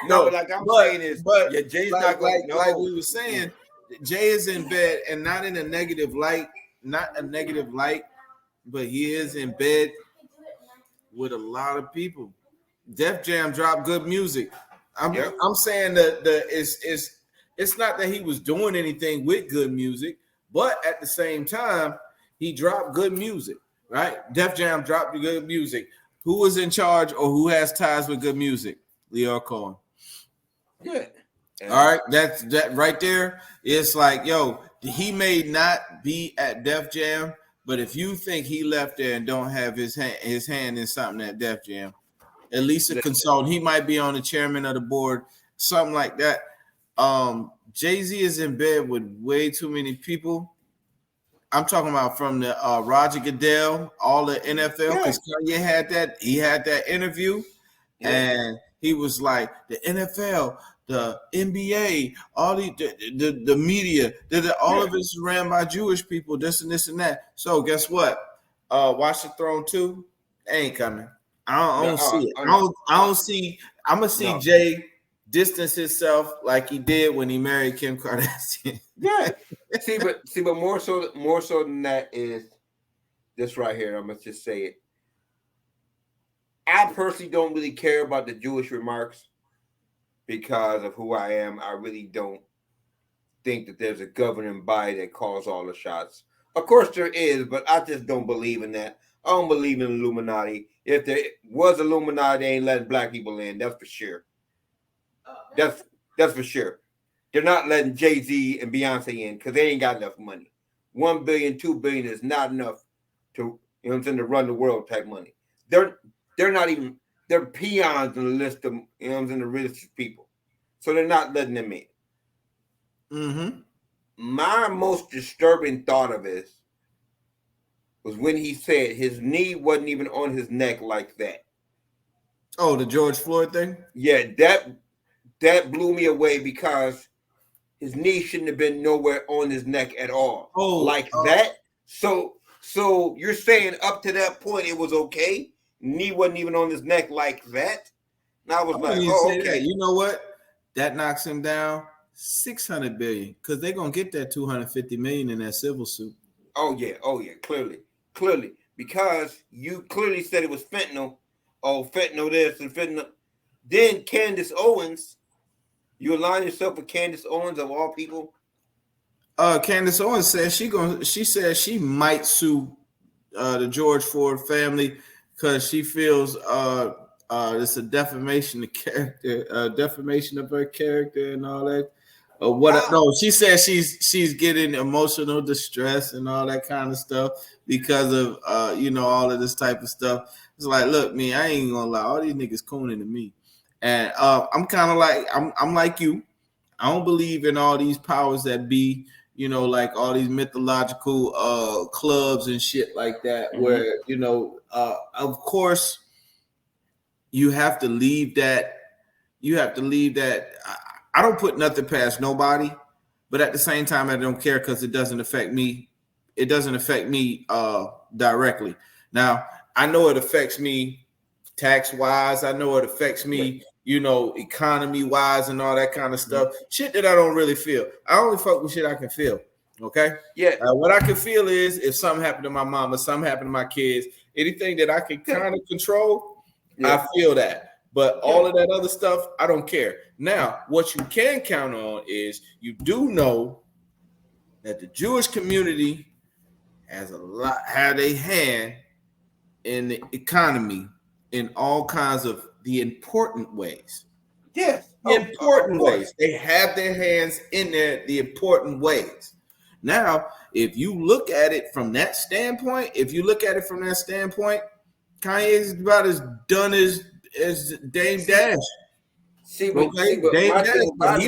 No, but like I'm saying is, but yeah, Jay's like not going. like No, like we were saying, Jay is in bed and not in a negative light, not a negative light, but he is in bed with a lot of people. Def Jam dropped good music. yep. I'm saying that it's not that he was doing anything with good music, but at the same time, he dropped good music, right? Def Jam dropped the good music. Who was in charge or who has ties with good music? Leo Cohen. Yeah. All right, that's that right there. It's like, yo, he may not be at Def Jam, but if you think he left there and don't have his hand in something at Def Jam, at least a Listen, consultant. He might be on the chairman of the board, something like that. Jay-Z is in bed with way too many people. I'm talking about from the Roger Goodell, all the NFL, yeah, because Kanye had that. He had that interview, yeah, and he was like, the NFL, the NBA, all the media, all yeah. of it's ran by Jewish people. This and this and that. So guess what? Watch the Throne 2 ain't coming. I No, don't see it. no, I don't see. I'm gonna see no. Jay distance himself like he did when he married Kim Kardashian. Yeah. But more so than that is this right here. I'm gonna just say it. I personally don't really care about the Jewish remarks because of who I am. I really don't think that there's a governing body that calls all the shots. Of course there is, but I just don't believe in that. I don't believe in Illuminati. If there was Illuminati, they ain't letting black people in. That's for sure. That's for sure. They're not letting Jay-Z and Beyonce in because they ain't got enough money. 1 billion, 2 billion is not enough to, you know what I'm saying, to run the world type money. They're not even, they're peons on the list of, you know what I'm saying, the richest people. So they're not letting them in. Mm-hmm. My most disturbing thought of this was when he said his knee wasn't even on his neck like that. Oh, the George Floyd thing? Yeah, that blew me away because his knee shouldn't have been nowhere on his neck at all. Like that. So you're saying up to that point it was okay? Knee wasn't even on his neck like that? And I was like, oh, okay. You know what? That knocks him down 600 billion because they're gonna get that 250 million in that civil suit. Oh yeah, clearly. Because you clearly said it was fentanyl. Oh, fentanyl this and fentanyl. Then Candace Owens, you align yourself with Candace Owens of all people. Candace Owens says she says she might sue the George Floyd family because she feels it's a defamation of character, defamation of her character and all that. No, she says she's getting emotional distress and all that kind of stuff because of all of this type of stuff. It's like, look, me, I ain't gonna lie, all these niggas cooning to me, and I'm kind of like I'm like you. I don't believe in all these powers that be, like all these mythological clubs and shit like that, where of course you have to leave that. You have to leave that. I don't put nothing past nobody, but at the same time, I don't care because it doesn't affect me. It doesn't affect me directly. Now, I know it affects me tax wise. I know it affects me, economy wise and all that kind of stuff. Shit that I don't really feel. I only fuck with shit I can feel. Okay. Yeah. What I can feel is if something happened to my mama, something happened to my kids, anything that I can kind of control, I feel that. But all of that other stuff, I don't care. Now, what you can count on is you do know that the Jewish community had a hand in the economy in all kinds of the important ways. Yes. The important ways. They have their hands in there, the important ways. Now, if you look at it from that standpoint, Kanye is about as done as Dame Dash. Dame Dash, but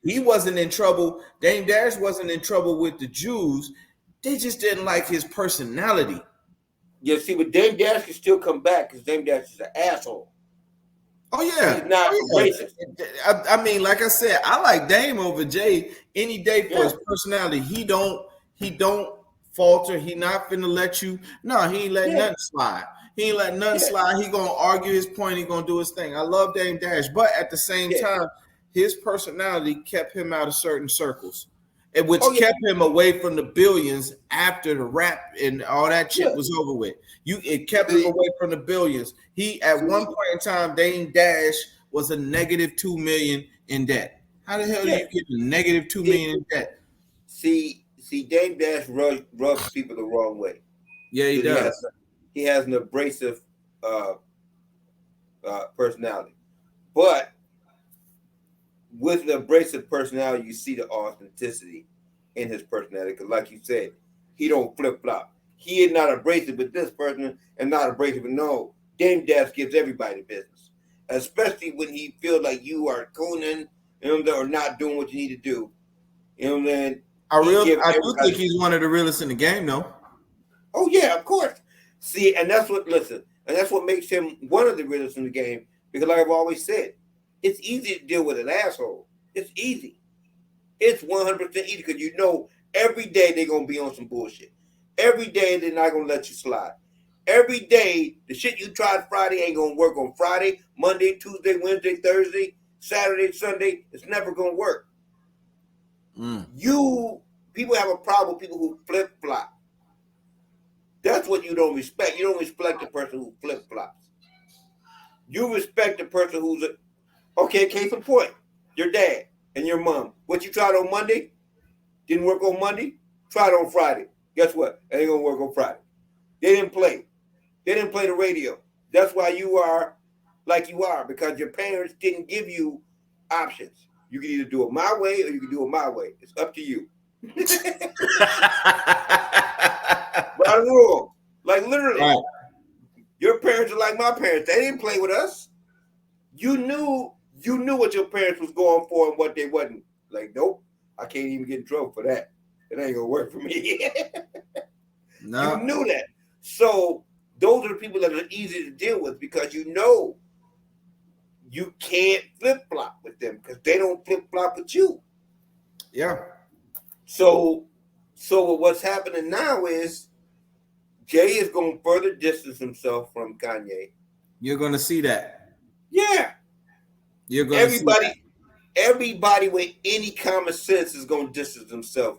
he wasn't in trouble. Dame Dash wasn't in trouble with the Jews. They just didn't like his personality. Yeah, see, but Dame Dash can still come back because Dame Dash is an asshole. Oh yeah, he's not racist. I mean, like I said, I like Dame over Jay any day for his personality. He don't falter. He not finna let you. No, he ain't letting nothing slide. He ain't letting nothing Yeah, slide. He gonna argue his point. He gonna do his thing. I love Dame Dash, but at the same yeah. time, his personality kept him out of certain circles, and which Oh yeah, kept him away from the billions after the rap and all that shit yeah. was over with. It kept him See, away from the billions. He at one see, point in time, Dame Dash was a negative 2 million in debt. How the hell do yeah. you get a negative two See, million in debt? see. Dame Dash rubs people the wrong way Yeah, he because does. he has an abrasive uh, personality. But with the abrasive personality, you see the authenticity in his personality. Because, like you said, he don't flip flop. He is not abrasive with this person and not abrasive with no. Dame Dash gives everybody business, especially when he feels like you are cooning, or not doing what you need to do. Then he gives I do think everybody. he's one of the realest in the game, though. Oh yeah, of course. See, and that's what listen, and that's what makes him one of the realest in the game. Because, like I've always said, it's easy to deal with an asshole. It's easy. It's 100% easy because you know every day they're gonna be on some bullshit. Every day they're not gonna let you slide. Every day the shit you tried Friday ain't gonna work on Friday, Monday, Tuesday, Wednesday, Thursday, Saturday, Sunday. It's never gonna work. Mm. You people have a problem with people who flip flop. That's what you don't respect. You don't respect the person who flip flops. You respect the person who's okay. Case in point, your dad and your mom. What you tried on Monday didn't work on Monday. Tried on Friday. Guess what? It ain't gonna work on Friday. They didn't play. They didn't play the radio. That's why you are like you are because your parents didn't give you options. You can either do it my way or you can do it my way. It's up to you. By the rule, like literally, Right. your parents are like my parents. They didn't play with us. You knew what your parents was going for and what they wasn't. Like, nope, I can't even get in trouble for that. It ain't gonna work for me. You No. knew that. So those are the people that are easy to deal with because you know you can't flip flop with them because they don't flip flop with you. Yeah. So so what's happening now is Jay is going to further distance himself from Kanye. You're gonna see that. Yeah. You're gonna see that. Everybody with any common sense is going to distance himself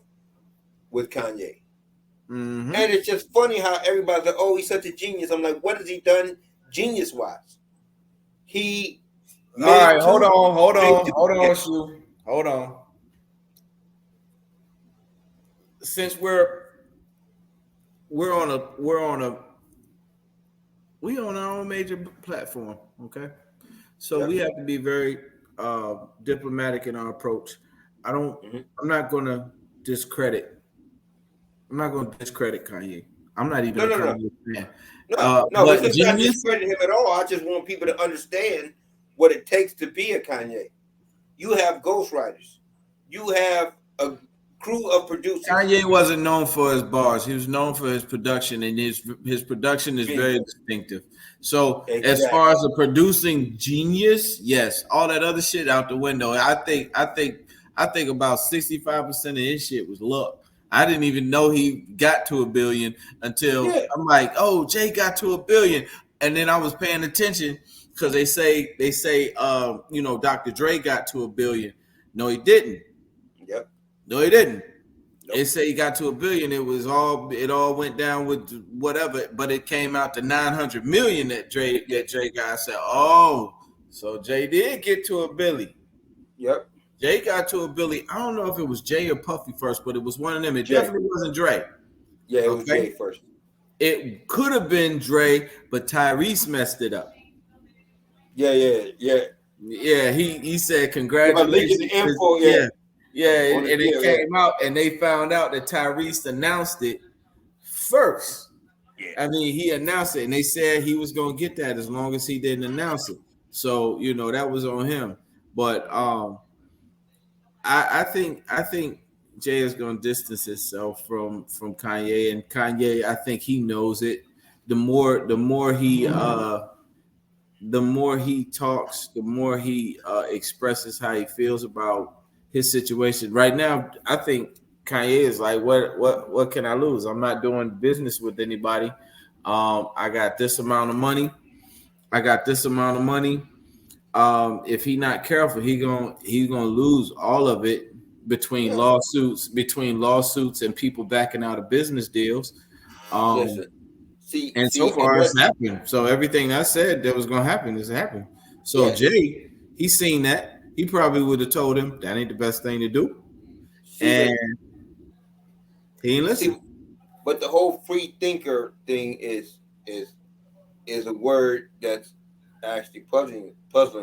with Kanye. Mm-hmm. And it's just funny how everybody's like, oh, he's such a genius. I'm like, what has he done genius wise? He All right, made two, made two hold on, hits. Shu. Hold on. Since we're on a we on our own major platform, okay? So we Yep. have to be very diplomatic in our approach. I don't. Hmm. I'm not gonna discredit. I'm not gonna discredit Kanye. I'm not even No, a no, no. Kanye fan. No, But this is not genius. discrediting him at all. I just want people to understand what it takes to be a Kanye. You have ghostwriters. You have a crew of producers. Kanye wasn't known for his bars. He was known for his production, and his production is very Bingo. distinctive. So, as far Exactly. as a producing genius, yes, all that other shit out the window. I think about 65% of his shit was luck. I didn't even know he got to a billion until Yeah. I'm like, oh, Jay got to a billion, and then I was paying attention because Dr. Dre got to a billion. No, he didn't. Yep. No, he didn't. They Nope. say he got to a billion. It all went down with whatever, but it came out to 900 million Yeah. that Jay got. I said, oh, so Jay did get to a billy. Yep. Jay got to a billy. I don't know if it was Jay or Puffy first, but it was one of them. It Jay. definitely wasn't Dre. Yeah, it was Okay, Jay first. it could have been Dre, but Tyrese messed it up. Yeah, yeah, yeah. Yeah, he said Yeah, by leaking the congratulations. info, yeah, Yeah, yeah, on the and it deal, yeah. came out, and they found out that Tyrese announced it first. Yeah. I mean, he announced it, and they said he was going to get that as long as he didn't announce it. So that was on him. But I think Jay is going to distance himself from Kanye, and Kanye, I think he knows it. The more he talks, the more he expresses how he feels about his situation. Right now, I think Kanye is like, what can I lose? I'm not doing business with anybody. I got this amount of money. I got this amount of money. If he not careful, he's gonna lose all of it Yeah. between lawsuits and people backing out of business deals. Um, Listen. See, and so see, and far what? it's happened. So everything I said that was gonna happen is happened. So Yes. Jay, he seen that. He probably would have told him that ain't the best thing to do, See, and but he ain't see, listen. but the whole free thinker thing is is a word that's actually puzzling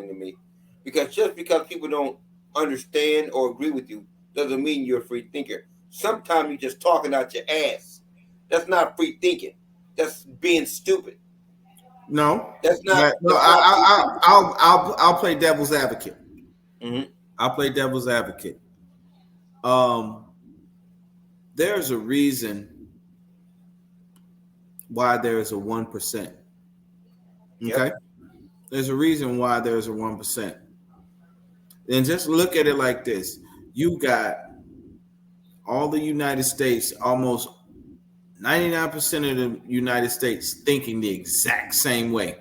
to me, because just because people don't understand or agree with you doesn't mean you're a free thinker. Sometimes you're just talking out your ass. That's not free thinking. That's being stupid. No, That's not. no. That's not free thinking. I'll play devil's advocate. Hmm. I'll play devil's advocate. Um, there's a reason why there is a 1%. Okay, Yep. there's a reason why there's a 1%. And just look at it like this: you got all the United States, almost 99% of the United States thinking the exact same way.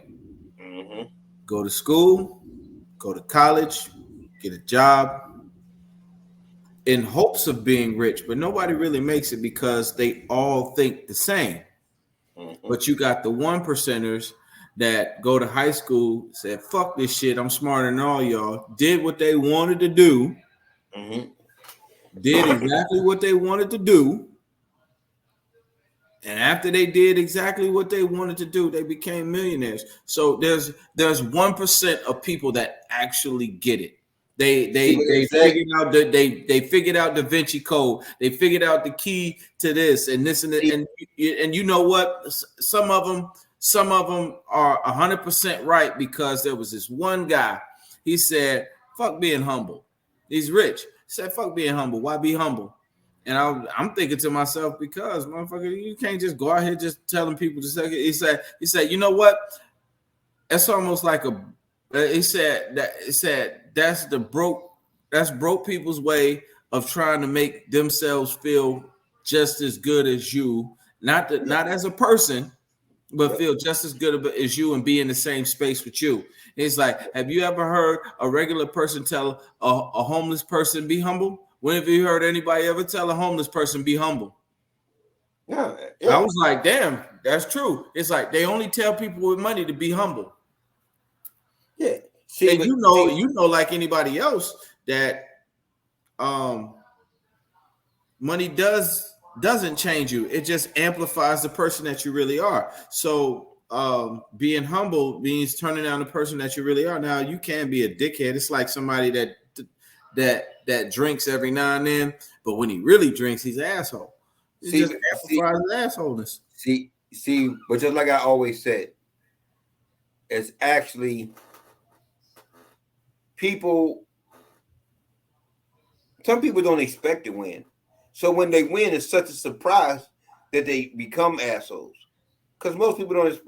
Hmm. Go to school, go to college, get a job in hopes of being rich, but nobody really makes it because they all think the same. Hmm. But you got the one percenters that go to high school, said, fuck this shit, I'm smarter than all y'all, did what they wanted to do, Hmm. did exactly what they wanted to do. And after they did exactly what they wanted to do, they became millionaires. So there's 1% of people that actually get it. They See they what they they say. figured out they figured out Da Vinci Code. They figured out the key to this and this and that. See. And you know what? Some of them are 100% right, because there was this one guy. He said, "Fuck being humble." He's rich. He said, "Fuck being humble. Why be humble?" And I'm thinking to myself, because motherfucker, you can't just go out here just telling people to suck it. He said, you know what? That's almost like a. He said that's broke people's way of trying to make themselves feel just as good as you, Yeah. not as a person, but Yep. feel just as good as you and be in the same space with you. It's like, have you ever heard a regular person tell a homeless person be humble? When have you heard anybody ever tell a homeless person be humble? Yeah. I Yeah. was like, damn, that's true. It's like they only tell people with money to be humble. Yeah. See, And but see. like anybody else, that um money doesn't change you. It just amplifies the person that you really are. So being humble means turning down the person that you really are. Now you can be a dickhead. It's like somebody that drinks every now and then, but when he really drinks, he's an asshole. It See, just but see, amplifies his assholeness. see. But just like I always said, it's actually people. Some people don't expect to win, so when they win, it's such a surprise that they become assholes. Because most people don't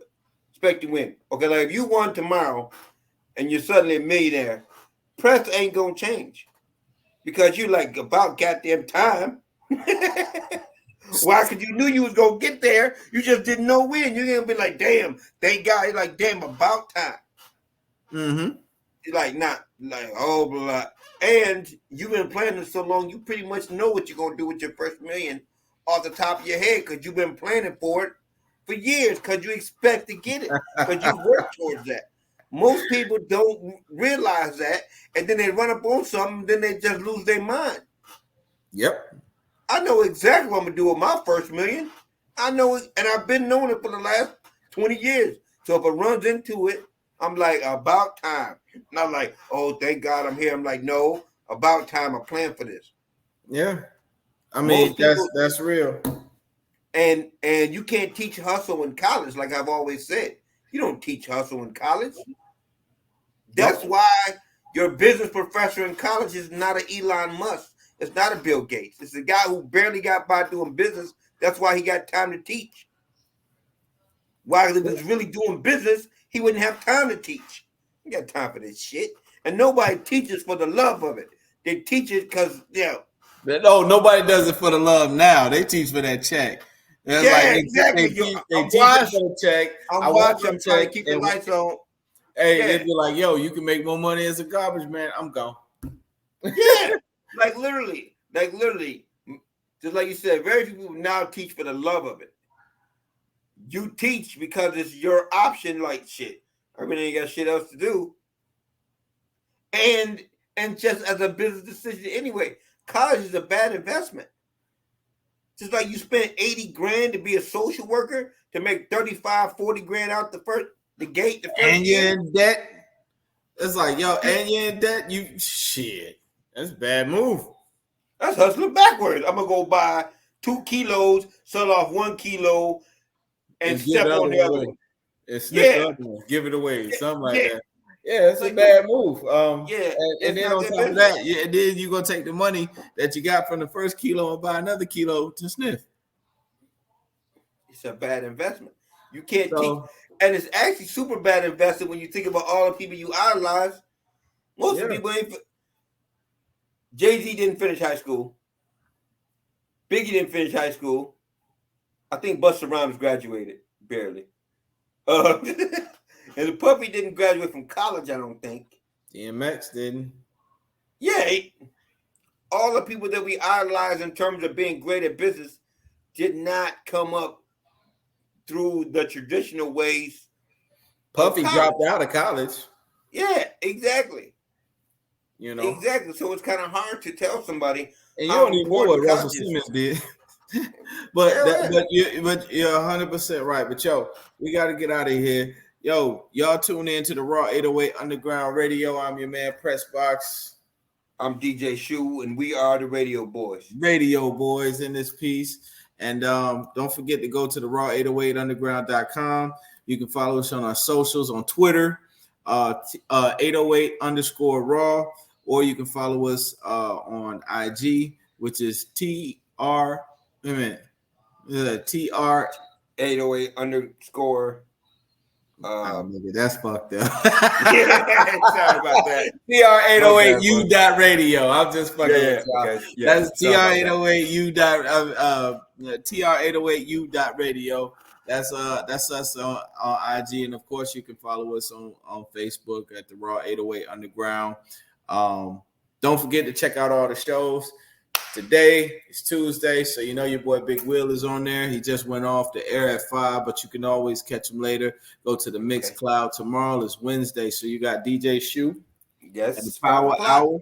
expect to win. Okay, like if you won tomorrow and you're suddenly a millionaire, press ain't gonna change because you like about goddamn time. Why? Because you knew you was gonna get there. You just didn't know when. You're gonna be like, damn, thank God. You're like, damn, about time. Mm-hmm. You're like, not like, oh, blah. And you've been playing this so long, you pretty much know what you're gonna do with your first million off the top of your head because you've been planning for it for years because you expect to get it because you work towards that. Most people don't realize that, and then they run up on something, then they just lose their mind. Yep. I know exactly what I'm gonna do with my first million. I know it, and I've been knowing it for the last 20 years. So if it runs into it, I'm like, about time. And I'm like, oh, thank God I'm here. I'm like, no, about time. I plan for this. Yeah. I mean, Most people, that's real. and you can't teach hustle in college, like I've always said. You don't teach hustle in college. That's Nope. why your business professor in college is not an Elon Musk. It's not a Bill Gates. It's a guy who barely got by doing business. That's why he got time to teach. While he was really doing business, he wouldn't have time to teach. He got time for this shit. And nobody teaches for the love of it. They teach it because, No, nobody does it for the love now. They teach for that check. And it's like Yeah, exactly. they I'm teach you washed. for the check. I'm I want watching. the I'm trying check, to keep the and lights on. hey, Yeah, they'd be like, "Yo, you can make more money as a garbage man." I'm gone. yeah. Like literally, just like you said, very few people now teach for the love of it. You teach because it's your option. Like shit, I really ain't got shit else to do, and just as a business decision anyway. College is a bad investment. Just like you spent 80 grand to be a social worker to make 35, 40 grand out the gate the first And you're year. in debt. It's like, yo, and you're in debt. You shit. That's a bad move. That's hustling backwards. I'm gonna go buy 2 kilos, sell off 1 kilo, and And give the step other on the one other away. one. And snip the Yeah, other one. Give it away. yeah, Something like yeah. that. Yeah, it's a Like what? bad move. Yeah, And it's then not on good top of business. that, yeah, and then you're gonna take the money that you got from the first kilo and buy another kilo to sniff. It's a bad investment. You can't teach, So and it's actually super bad investment when you think about all the people you idolize. Most of yeah, the people ain't. Jay-Z didn't finish high school. Biggie didn't finish high school. I think Busta Rhymes graduated barely. And the puppy didn't graduate from college, I don't think. DMX didn't. Yeah, all the people that we idolize in terms of being great at business did not come up through the traditional ways of Puffy college. dropped out of college, Yeah, exactly. you know. Exactly. So it's kind of hard to tell somebody And you how don't even know what important Russell college is. Simmons did. Hell yeah. But you're 100% right. But yo, we got to get out of here. Yo, y'all tune in to the Raw 808 Underground Radio. I'm your man Pressbox. I'm DJ Shu, and we are the Radio Boys. Radio Boys in this piece. And don't forget to go to the raw808underground.com. You can follow us on our socials on Twitter, 808 underscore raw, or you can follow us on IG, which is TR, wait a minute, TR. 808 underscore. Oh, nigga, that's fucked up. Yeah, sorry about that. TR808U dot radio. I'm just fucking with y'all. Okay. Yeah, That's TR808U TR808U dot radio. That's us on IG, and of course you can follow us on Facebook at the Raw 808 Underground. Don't forget to check out all the shows. Today is Tuesday, so you know your boy Big Will is on there. He just went off the air at 5, but you can always catch him later. Go to the Mixed Cloud. Tomorrow is Wednesday, so you got DJ Shu Yes, at the it's Power 5 o'clock. Hour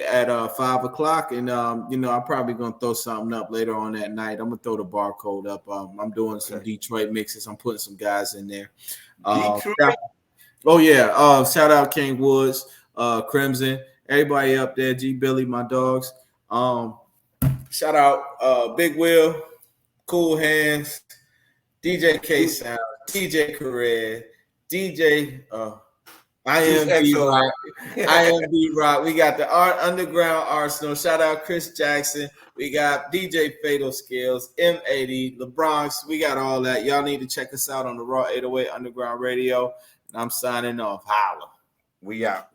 at 5 o'clock, and I'm probably gonna throw something up later on that night. I'm gonna throw the barcode up. I'm doing some Detroit mixes. I'm putting some guys in there. Detroit. Shout out King Woods, Crimson, everybody up there. G Billy, my dogs. Shout out Big Will, Cool Hands, DJ K Sound, DJ Career, DJ I am B-Rock. I am B-Rock. We got the Underground Arsenal. Shout out Chris Jackson. We got DJ Fatal Skills, M80, LeBronx. We got all that. Y'all need to check us out on the Raw 808 Underground Radio. And I'm signing off. Holla. We out.